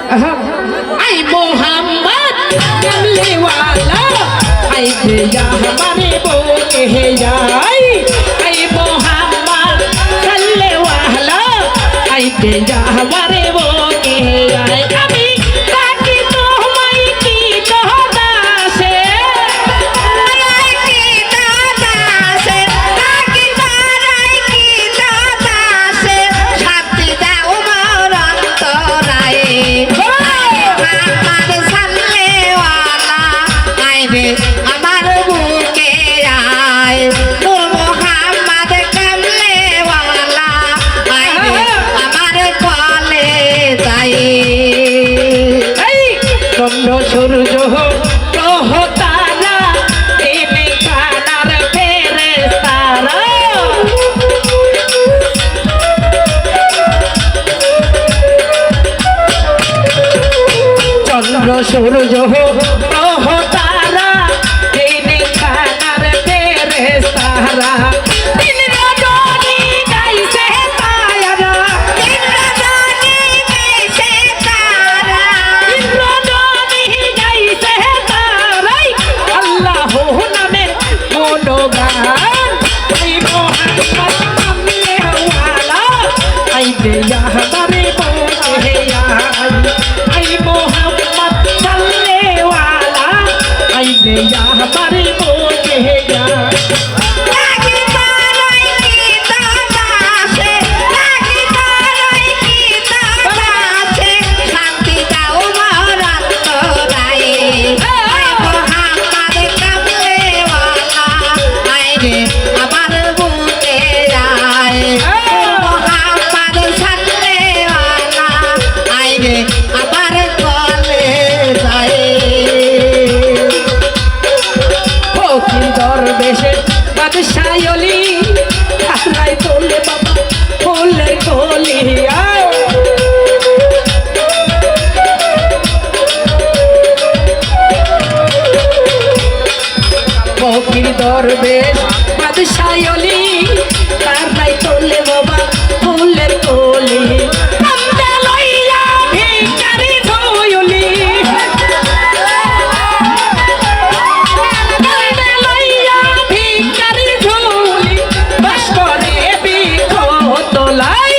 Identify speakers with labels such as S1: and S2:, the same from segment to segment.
S1: आई मोहम्मद कमले वाला आई भैया हमारे बोले है आई मोहम्मद कमले वाला आई भैया हमारे बोले है अभी ताकि तो हमारी की दादा से ताकि ताराई की दादा से शांति दाओ मरण तोराए हमारे सामने वाला आए रे हमारे बुके आए नूर मोहम्मद कमले वाला आए रे हमारे कॉले जाए चंद्र सूरज हो ग्रह तारा तीन कानार फेरेस्तारा चंद्र सूरज हो ग्रह तारा तीन कानार फेरेस्तारा तीन रजनी गाइसे तारा तीन रजनी गाइसे तारा तीन रजनी गाइसे तारा अल्लाह नामे गुणगान आई मोहम्मद कमले वाला आई भैया हमारे बोले है आई मोहम्मद कमले वाला आई भैया हमारे बोले है ताकि ताराई की दादा से ताकि ताराई की दादा से शांति दाओ मरण तोराए आई मोहम्मद कमले वाला आई रे हमार बुके आए मोहम्मद सल्ले वाला आई रे हमार कॉले जाए ফকির দরবেশে বাদশাহ অলি হাসরাই তোলে বাবা ফুলের কলি ফকির দরবেশ বাদশাহ অলি হাসরাই তোলে বাবা ফুলের কলি কান্দে লইয়া ভিখারি ধুয়ুলি কান্দে লইয়া ভিখারি ধুয়ুলি বাস করে বিখো তোলাই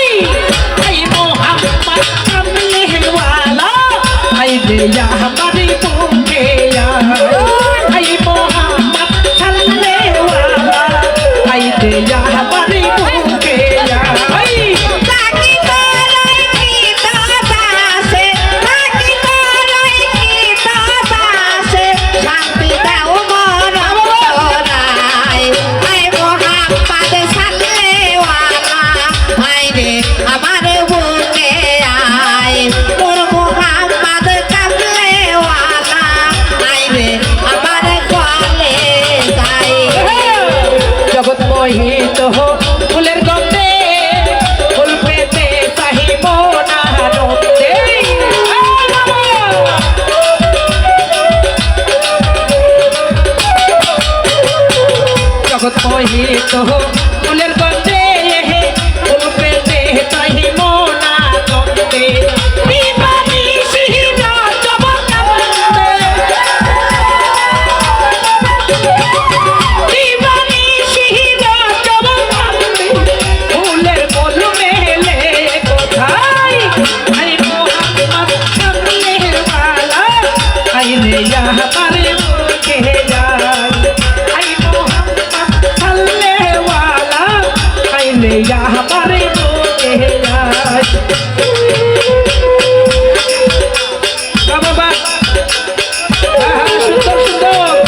S1: আই মোহাম্মদ কমলে वाला आई भैया हमारी बुके आई मोहम्मद कमले वाला आई भैया हमारी बुके ताकि ताराई की दादा से ताकि ताराई की दादा से शांति दाओ मरण तोराए आई मोहम्मद सल्ले वाला आई रे हमारे बुके आए नूर मोहम्मद कमले वाला आई रे हमारे कॉले जाए जगत मोहित हो फुलेर गंधे फुल पेते चाहिब ना নন্দে জগৎ মোহিত হো ফুলের গন্ধে ফুল পেতে चाहिब না নন্দে বিমানি সিহিরা জবকান্দে বিমানি সিহিরা জবকান্দে ফুলের মল মেলে কোথায় আই মোহাম্মদ কমলে वाला आई भैया हमारे बुके आई मोहम्मद कमले वाला आई भैया हमारे बुके बाबा सुंदर सुंदर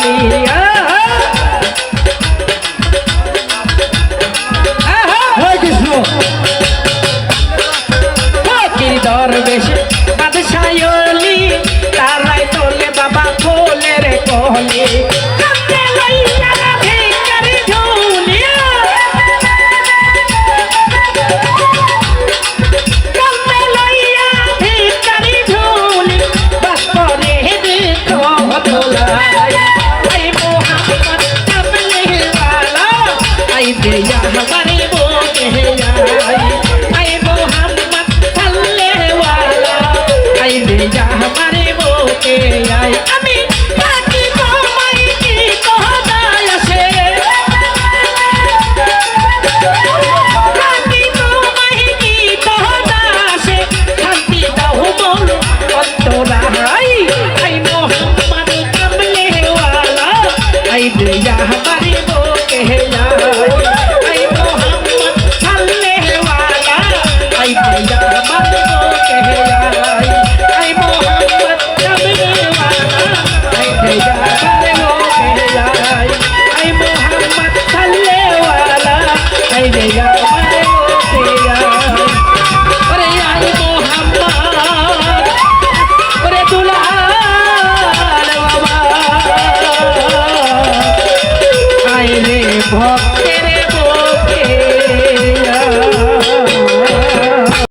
S1: বলিয়া
S2: হরে কৃষ্ণ।
S1: ফকির দরবেশ বাদশায়লি তারাই তোলে বাবা ফুলের কলি কাঁদতে লইয়া ভিখারি ঝুলিয়া কাঁদতে লইয়া ভিখারি ঝুলি বাস করে দিত তোলাই আই মোহাম্মদ কামলি ওয়ালা আই দে